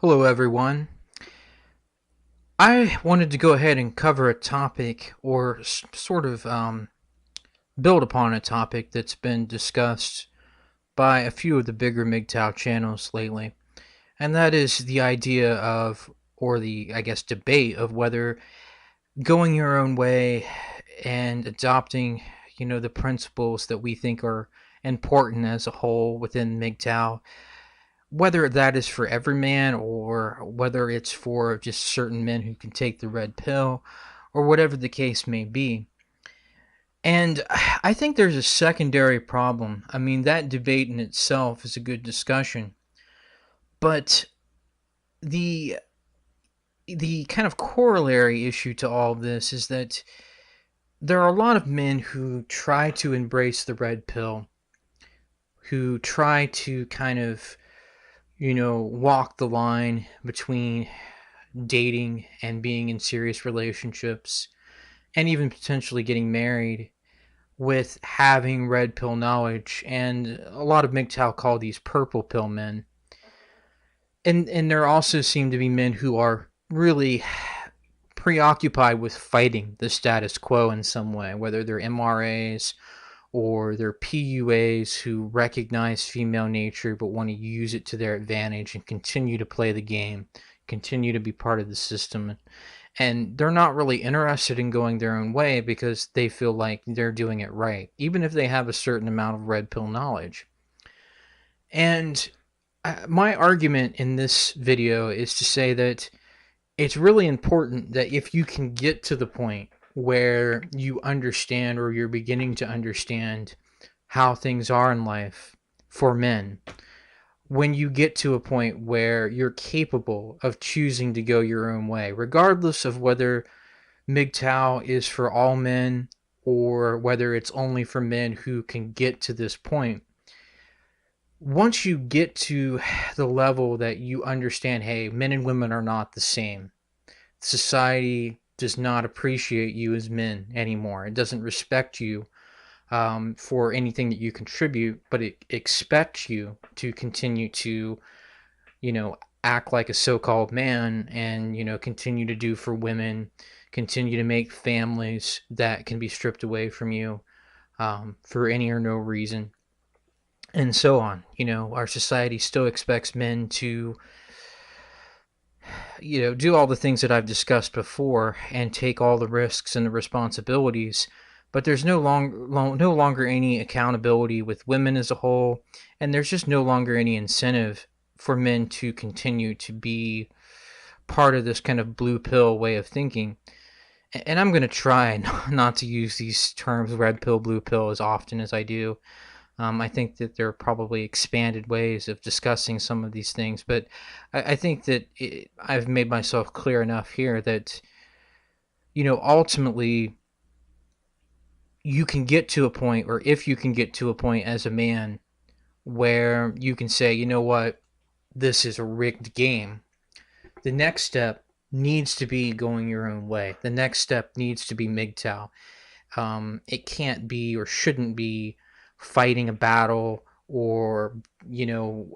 Hello, everyone. I wanted to go ahead and cover a topic or sort of build upon a topic that's been discussed by a few of the bigger MGTOW channels lately, and that is the idea of, or the, I guess, debate of whether going your own way and adopting, the principles that we think are important as a whole within MGTOW, whether that is for every man or whether it's for just certain men who can take the red pill or whatever the case may be. And I think there's a secondary problem. I mean, that debate in itself is a good discussion, but the the kind of corollary issue to all of this is that there are a lot of men who try to embrace the red pill, who try to kind of, walk the line between dating and being in serious relationships and even potentially getting married with having red pill knowledge. And a lot of MGTOW call these purple pill men. And there also seem to be men who are really preoccupied with fighting the status quo in some way, whether they're MRAs or they're PUAs who recognize female nature but want to use it to their advantage and continue to play the game, continue to be part of the system. And they're not really interested in going their own way because they feel like they're doing it right, even if they have a certain amount of red pill knowledge. And my argument in this video is to say that it's really important that if you can get to the point where you understand or you're beginning to understand how things are in life for men, when you get to a point where you're capable of choosing to go your own way, regardless of whether MGTOW is for all men or whether it's only for men who can get to this point. Once you get to the level that you understand, hey, men and women are not the same. Society does not appreciate you as men anymore. It doesn't respect you for anything that you contribute, but it expects you to continue to, act like a so-called man and, continue to do for women, continue to make families that can be stripped away from you for any or no reason, and so on. Our society still expects men to, do all the things that I've discussed before and take all the risks and the responsibilities. But there's no longer any accountability with women as a whole, and there's just no longer any incentive for men to continue to be part of this kind of blue pill way of thinking. And I'm going to try not to use these terms, red pill, blue pill, as often as I do. I think that there are probably expanded ways of discussing some of these things, but I think that I've made myself clear enough here that, ultimately you can get to a point, or if you can get to a point as a man where you can say, you know what, this is a rigged game, the next step needs to be going your own way. The next step needs to be MGTOW. It can't be or shouldn't be fighting a battle or,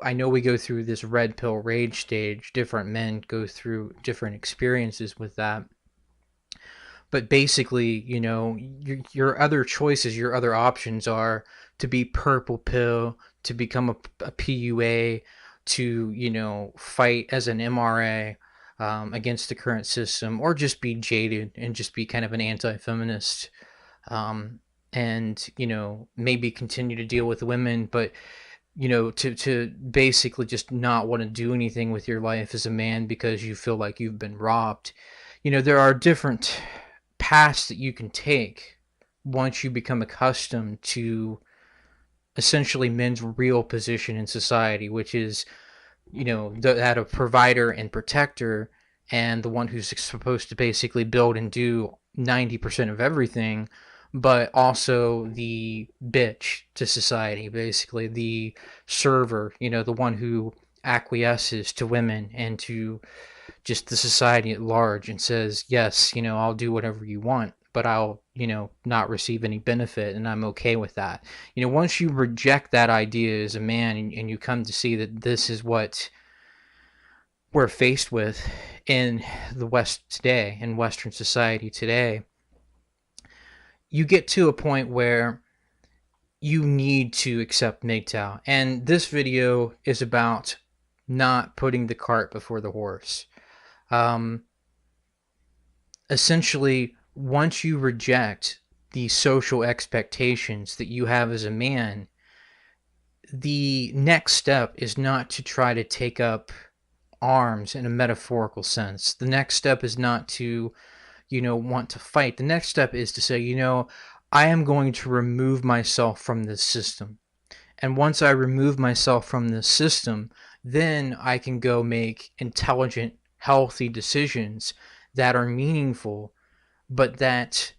I know we go through this red pill rage stage. Different men go through different experiences with that. But basically, your other choices, your other options are to be purple pill, to become a PUA, to, fight as an MRA against the current system, or just be jaded and just be kind of an anti-feminist. And maybe continue to deal with women, but to basically just not want to do anything with your life as a man because you feel like you've been robbed. There are different paths that you can take once you become accustomed to essentially men's real position in society, which is, that of provider and protector, and the one who's supposed to basically build and do 90% of everything, but also the bitch to society, basically the server, the one who acquiesces to women and to just the society at large and says, yes, I'll do whatever you want, but I'll, not receive any benefit, and I'm okay with that. Once you reject that idea as a man, and you come to see that this is what we're faced with in the West today, in Western society today, you get to a point where you need to accept MGTOW. And this video is about not putting the cart before the horse. Um, Essentially, once you reject the social expectations that you have as a man, the next step is not to try to take up arms in a metaphorical sense. The next step is not to, want to fight. The next step is to say, I am going to remove myself from this system. And once I remove myself from this system, then I can go make intelligent, healthy decisions that are meaningful, but that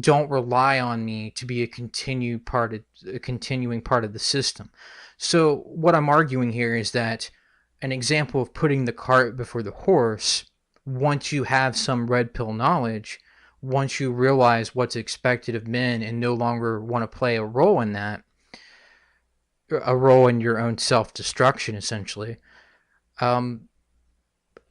don't rely on me to be a continuing part of the system. So what I'm arguing here is that an example of putting the cart before the horse, once you have some red pill knowledge, once you realize what's expected of men and no longer want to play a role in that, a role in your own self-destruction, essentially, um,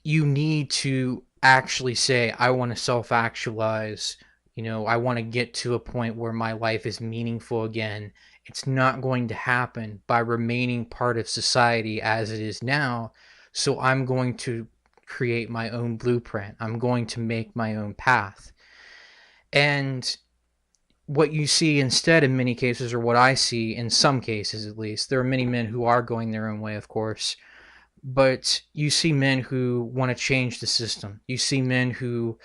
you need to actually say, I want to self-actualize. I want to get to a point where my life is meaningful again. It's not going to happen by remaining part of society as it is now. So I'm going to create my own blueprint. I'm going to make my own path. And what you see instead in many cases, or what I see in some cases at least, there are many men who are going their own way, of course, but you see men who want to change the system. You see men who,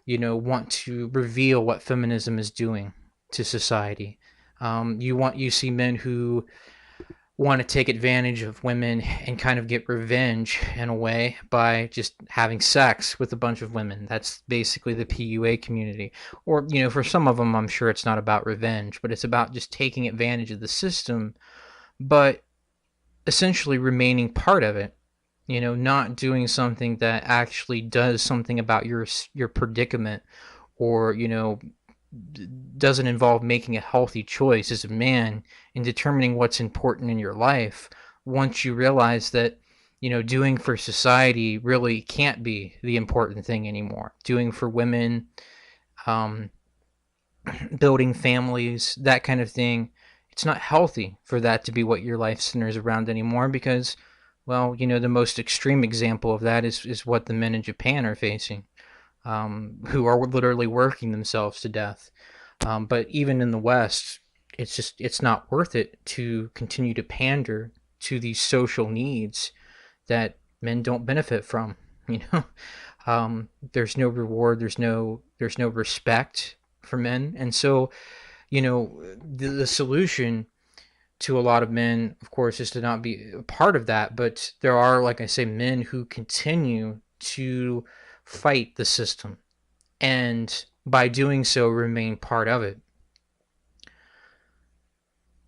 want to reveal what feminism is doing to society. You see men who want to take advantage of women and kind of get revenge in a way by just having sex with a bunch of women. That's basically the PUA community. Or, for some of them, I'm sure it's not about revenge, but it's about just taking advantage of the system, but essentially remaining part of it. Not doing something that actually does something about your predicament, or doesn't involve making a healthy choice as a man in determining what's important in your life. Once you realize that doing for society really can't be the important thing anymore. Doing for women, um, building families, that kind of thing, it's not healthy for that to be what your life centers around anymore, because, well, the most extreme example of that is what the men in Japan are facing, who are literally working themselves to death. But even in the West, it's not worth it to continue to pander to these social needs that men don't benefit from. You know, there's no reward, there's no respect for men, and so the solution to a lot of men, of course, is to not be a part of that. But there are, like I say, men who continue to fight the system, and by doing so remain part of it.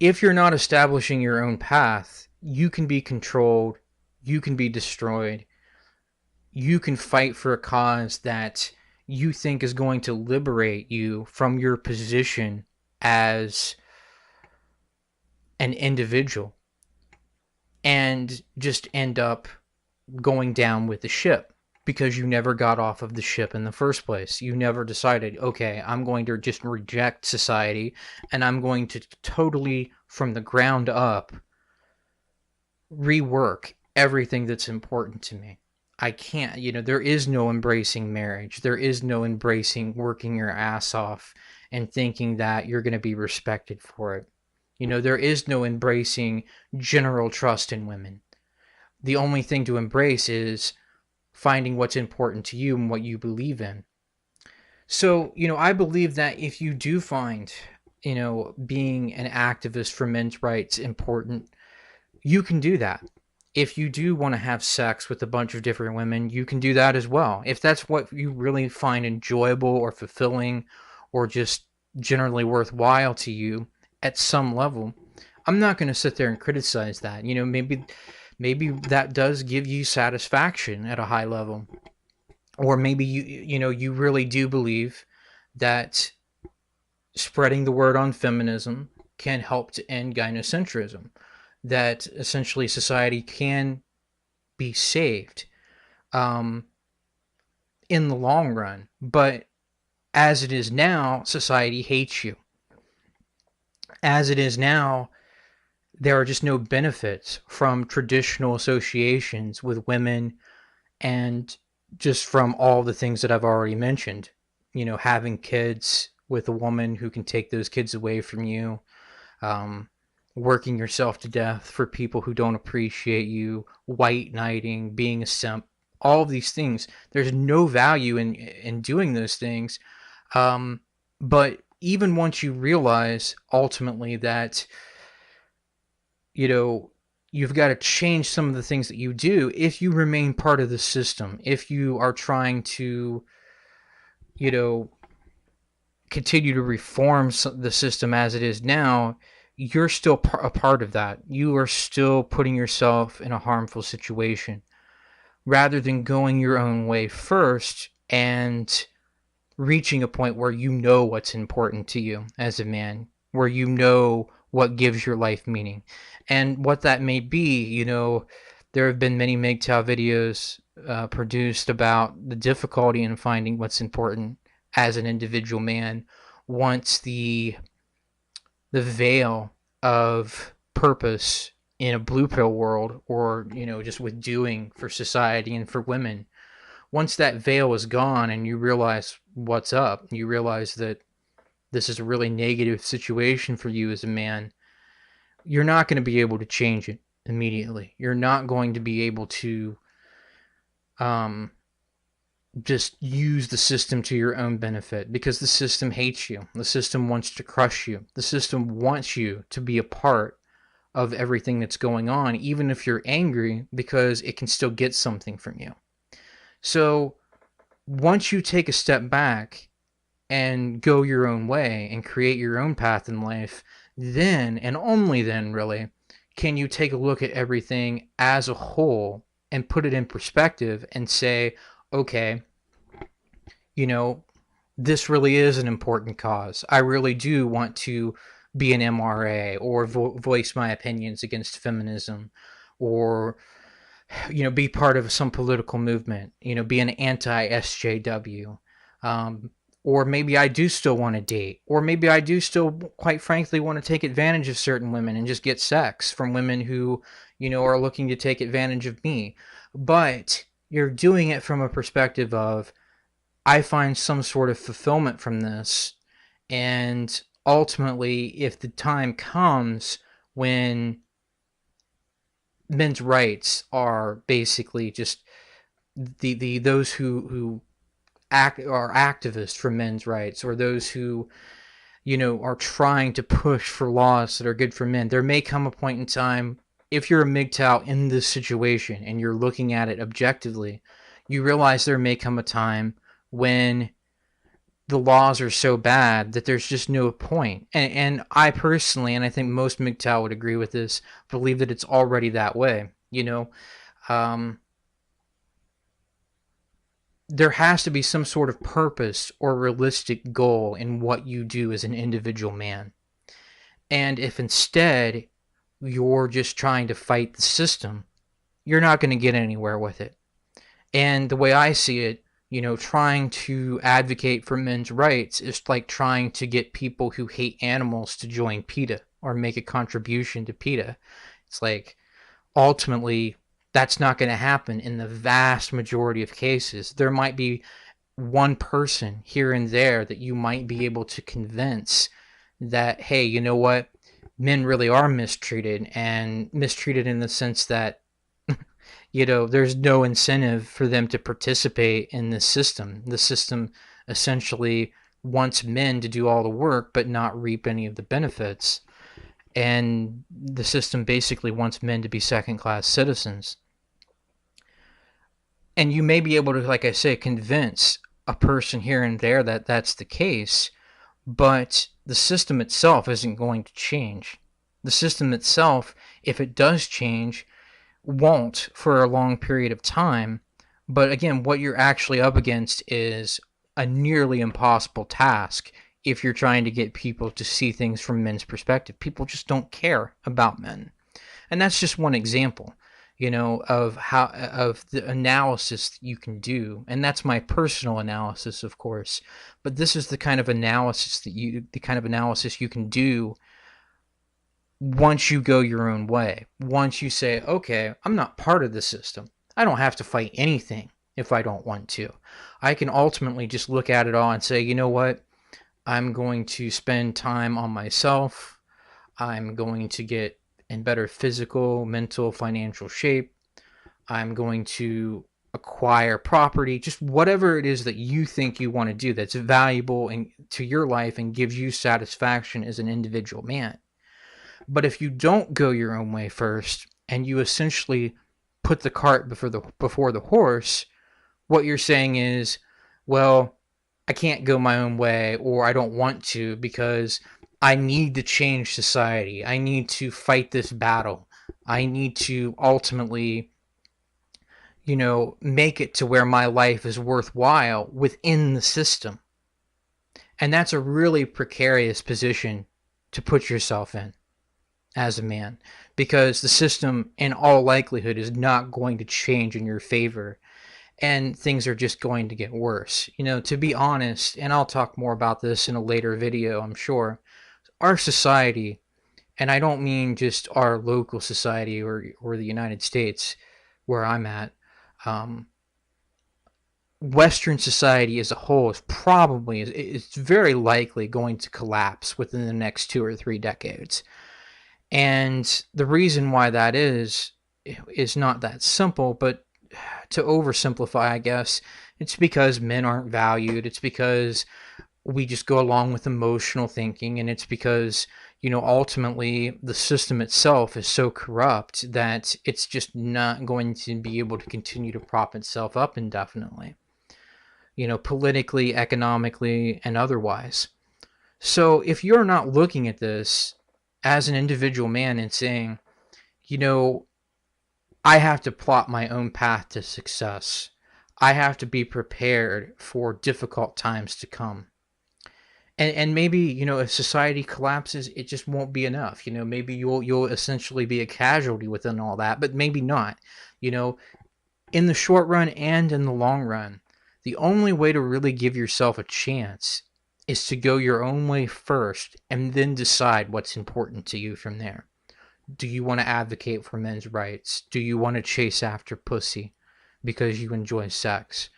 If you're not establishing your own path, you can be controlled, you can be destroyed, you can fight for a cause that you think is going to liberate you from your position as an individual, and just end up going down with the ship because you never got off of the ship in the first place. You never decided, okay, I'm going to just reject society and I'm going to totally, from the ground up, rework everything that's important to me. I can't, there is no embracing marriage. There is no embracing working your ass off and thinking that you're going to be respected for it. There is no embracing general trust in women. The only thing to embrace is finding what's important to you and what you believe in. So, I believe that if you do find, being an activist for men's rights important, you can do that. If you do want to have sex with a bunch of different women, you can do that as well. If that's what you really find enjoyable or fulfilling or just generally worthwhile to you at some level, I'm not going to sit there and criticize that. Maybe that does give you satisfaction at a high level. Or maybe you really do believe that spreading the word on feminism can help to end gynocentrism, that essentially society can be saved um, in the long run. But as it is now, society hates you. As it is now, there are just no benefits from traditional associations with women, and just from all the things that I've already mentioned. Having kids with a woman who can take those kids away from you, um, working yourself to death for people who don't appreciate you, white knighting, being a simp, all of these things. There's no value in doing those things. Um, but even once you realize ultimately that, you know, you've got to change some of the things that you do if you remain part of the system, if you are trying to, you know, continue to reform the system as it is now, you're still a part of that. You are still putting yourself in a harmful situation rather than going your own way first and reaching a point where you know what's important to you as a man, where you know what gives your life meaning. And what that may be, there have been many MGTOW videos produced about the difficulty in finding what's important as an individual man once the veil of purpose in a blue pill world, or just with doing for society and for women, once that veil is gone and you realize what's up, you realize that this is a really negative situation for you as a man, you're not going to be able to change it immediately. You're not going to be able to um, just use the system to your own benefit, because the system hates you. The system wants to crush you. The system wants you to be a part of everything that's going on, even if you're angry, because it can still get something from you. So once you take a step back and go your own way and create your own path in life, then and only then really can you take a look at everything as a whole and put it in perspective and say, okay, this really is an important cause. I really do want to be an MRA, or voice my opinions against feminism, or be part of some political movement, be an anti-SJW. Or maybe I do still want to date, or maybe I do still, quite frankly, want to take advantage of certain women and just get sex from women who, are looking to take advantage of me. But you're doing it from a perspective of, I find some sort of fulfillment from this. And ultimately, if the time comes when men's rights are basically just the those who are activists for men's rights, or those who are trying to push for laws that are good for men, there may come a point in time, if you're a MGTOW in this situation and you're looking at it objectively, you realize there may come a time when the laws are so bad that there's just no point. And I personally, and I think most MGTOW would agree with this, believe that it's already that way. Um, there has to be some sort of purpose or realistic goal in what you do as an individual man. And if instead you're just trying to fight the system, you're not going to get anywhere with it. And the way I see it, trying to advocate for men's rights is like trying to get people who hate animals to join PETA or make a contribution to PETA. It's like, ultimately, that's not going to happen in the vast majority of cases. There might be one person here and there that you might be able to convince that, hey, you know what? Men really are mistreated, and mistreated in the sense that there's no incentive for them to participate in this system. The system essentially wants men to do all the work but not reap any of the benefits. And the system basically wants men to be second-class citizens. And you may be able to, like I say, convince a person here and there that that's the case, but the system itself isn't going to change. The system itself, if it does change, won't for a long period of time. But again, what you're actually up against is a nearly impossible task if you're trying to get people to see things from men's perspective. People just don't care about men. And that's just one example. of the analysis you can do. And that's my personal analysis, of course. But this is the kind of analysis you can do once you go your own way. Once you say, okay, I'm not part of the system. I don't have to fight anything if I don't want to. I can ultimately just look at it all and say, you know what? I'm going to spend time on myself. I'm going to get in better physical, mental, financial shape. I'm going to acquire property, just whatever it is that you think you want to do that's valuable to your life and gives you satisfaction as an individual man. But if you don't go your own way first and you essentially put the cart before the horse, what you're saying is, well, I can't go my own way, or I don't want to because I need to change society. I need to fight this battle. I need to ultimately, make it to where my life is worthwhile within the system. And that's a really precarious position to put yourself in as a man, because the system in all likelihood is not going to change in your favor, and things are just going to get worse. To be honest, and I'll talk more about this in a later video, I'm sure, our society, and I don't mean just our local society or the United States where I'm at, Western society as a whole it's very likely going to collapse within the next 2 or 3 decades. And the reason why that is not that simple, but to oversimplify, I guess, it's because men aren't valued. It's because we just go along with emotional thinking, and it's because, ultimately the system itself is so corrupt that it's just not going to be able to continue to prop itself up indefinitely, politically, economically, and otherwise. So if you're not looking at this as an individual man and saying, I have to plot my own path to success. I have to be prepared for difficult times to come. And maybe, if society collapses, it just won't be enough. Maybe you'll essentially be a casualty within all that, but maybe not. In the short run and in the long run, the only way to really give yourself a chance is to go your own way first and then decide what's important to you from there. Do you want to advocate for men's rights? Do you want to chase after pussy because you enjoy sex?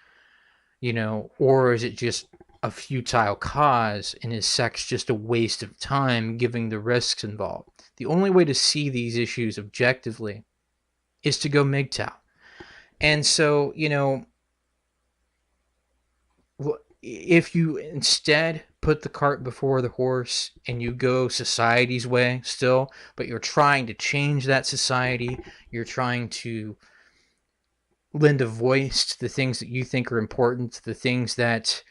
Or is it just a futile cause, and is sex just a waste of time given the risks involved? The only way to see these issues objectively is to go MGTOW. And so, if you instead put the cart before the horse and you go society's way still, but you're trying to change that society, you're trying to lend a voice to the things that you think are important, to the things that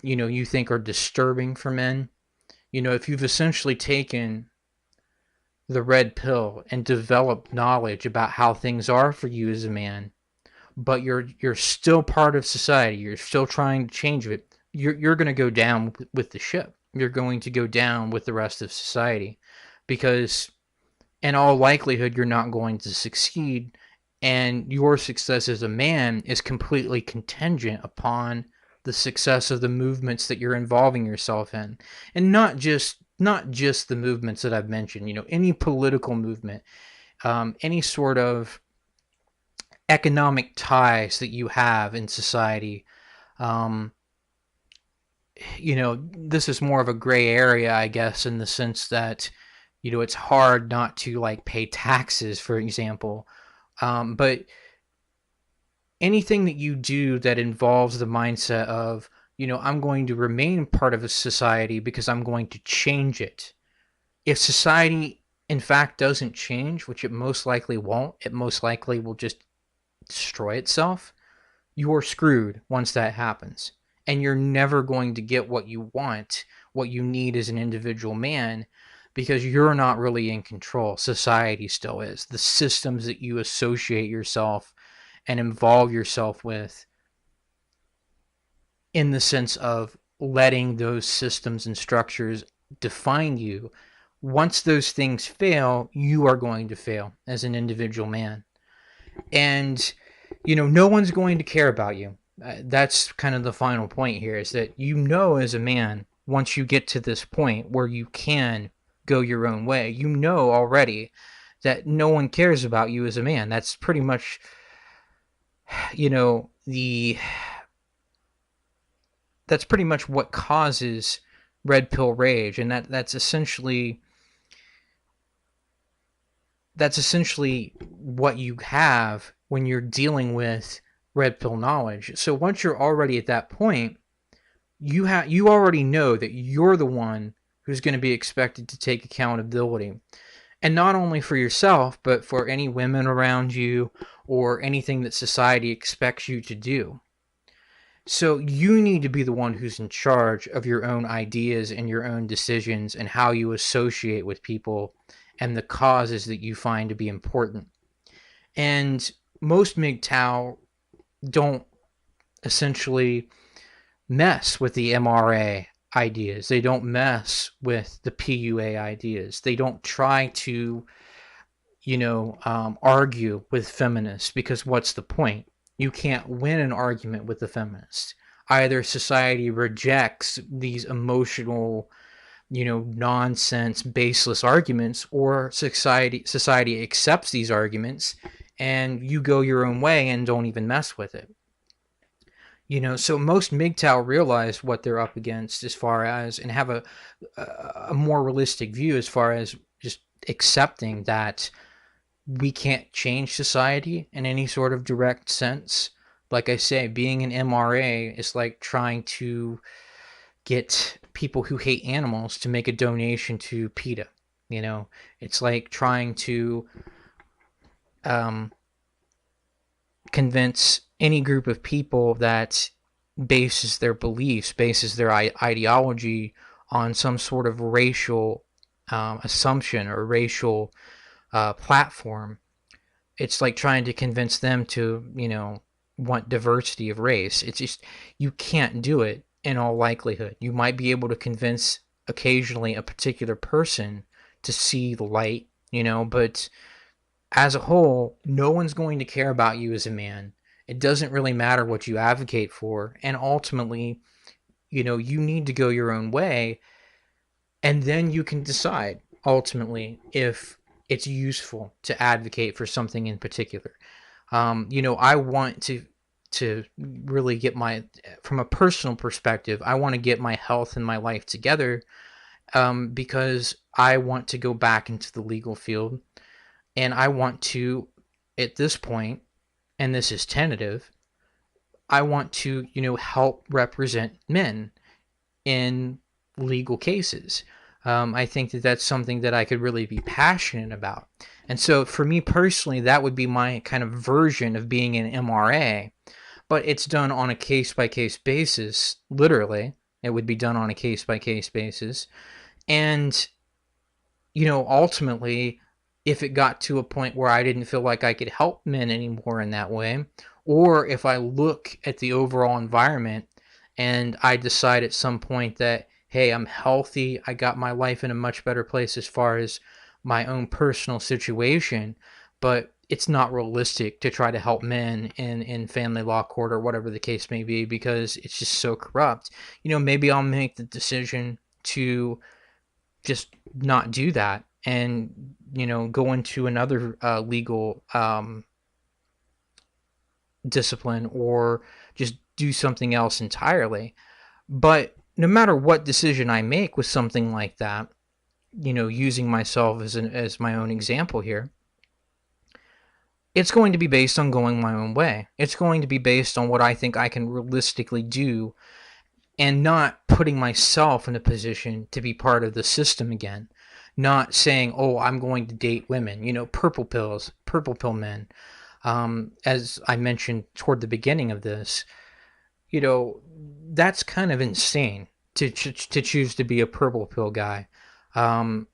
you think are disturbing for men. If you've essentially taken the red pill and developed knowledge about how things are for you as a man, but you're still part of society, you're still trying to change it, you're going to go down with the ship. You're going to go down with the rest of society, because in all likelihood you're not going to succeed, and your success as a man is completely contingent upon the success of the movements that you're involving yourself in. And not just the movements that I've mentioned, any political movement, any sort of economic ties that you have in society. This is more of a gray area, I guess, in the sense that, it's hard not to pay taxes, for example. But anything that you do that involves the mindset of, I'm going to remain part of a society because I'm going to change it. If society, in fact, doesn't change, which it most likely won't, it most likely will just destroy itself, you're screwed once that happens. And you're never going to get what you want, what you need as an individual man, because you're not really in control. Society still is. The systems that you associate yourself and involve yourself with, in the sense of letting those systems and structures define you, once those things fail, you are going to fail as an individual man. And, no one's going to care about you. That's kind of the final point here, is that as a man, once you get to this point where you can go your own way, already that no one cares about you as a man. That's pretty much, the that's pretty much what causes red pill rage, and that's essentially what you have when you're dealing with red pill knowledge. So once you're already at that point, you already know that you're the one who's going to be expected to take accountability, and not only for yourself, but for any women around you or anything that society expects you to do. So you need to be the one who's in charge of your own ideas and your own decisions and how you associate with people and the causes that you find to be important. And most MGTOW don't essentially mess with the MRA ideas. They don't mess with the PUA ideas. They don't try to, argue with feminists, because what's the point? You can't win an argument with the feminists. Either society rejects these emotional, nonsense, baseless arguments, or society accepts these arguments and you go your own way and don't even mess with it. So most MGTOW realize what they're up against, as far as, and have a more realistic view as far as just accepting that we can't change society in any sort of direct sense. Like I say, being an MRA is like trying to get people who hate animals to make a donation to PETA. It's like trying to convince any group of people that bases their beliefs, bases their ideology on some sort of racial assumption or racial platform. It's like trying to convince them to, want diversity of race. It's just, you can't do it in all likelihood. You might be able to convince occasionally a particular person to see the light, but as a whole, no one's going to care about you as a man. It doesn't really matter what you advocate for. And ultimately, you need to go your own way, and then you can decide ultimately if it's useful to advocate for something in particular. I want to really get from a personal perspective, I want to get my health and my life together, because I want to go back into the legal field, and I want to, at this point, and this is tentative, I want to, help represent men in legal cases. I think that that's something that I could really be passionate about. And so for me personally, that would be my kind of version of being an MRA, but it's done on a case-by-case basis. Literally, it would be done on a case-by-case basis. And, ultimately, if it got to a point where I didn't feel like I could help men anymore in that way, or if I look at the overall environment and I decide at some point that, hey, I'm healthy, I got my life in a much better place as far as my own personal situation, but it's not realistic to try to help men in family law court or whatever the case may be, because it's just so corrupt. Maybe I'll make the decision to just not do that and, go into another legal discipline, or just do something else entirely. But no matter what decision I make with something like that, using myself as my own example here, it's going to be based on going my own way. It's going to be based on what I think I can realistically do, and not putting myself in a position to be part of the system again. Not saying, oh, I'm going to date women, purple pill men. As I mentioned toward the beginning of this, that's kind of insane to choose to be a purple pill guy. I'm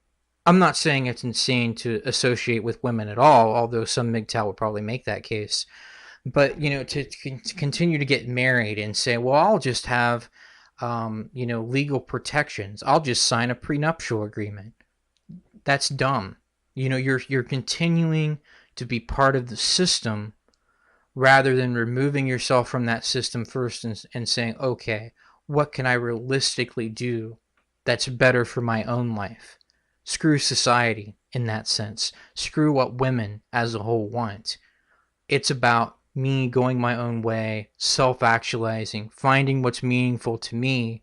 not saying it's insane to associate with women at all, although some MGTOW would probably make that case. But, to continue to get married and say, well, I'll just have, legal protections. I'll just sign a prenuptial agreement. That's dumb. You're continuing to be part of the system rather than removing yourself from that system first and saying, okay, what can I realistically do that's better for my own life? Screw society in that sense. Screw what women as a whole want. It's about me going my own way, self-actualizing, finding what's meaningful to me,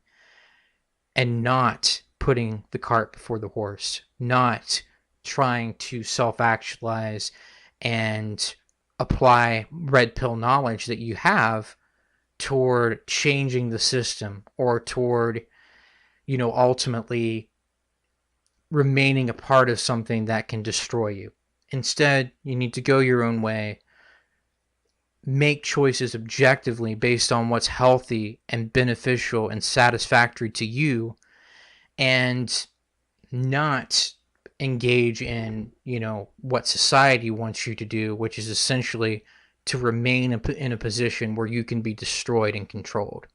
and not putting the cart before the horse, not trying to self-actualize and apply red pill knowledge that you have toward changing the system or toward, ultimately remaining a part of something that can destroy you. Instead, you need to go your own way, make choices objectively based on what's healthy and beneficial and satisfactory to you, and not engage in, what society wants you to do, which is essentially to remain in a position where you can be destroyed and controlled.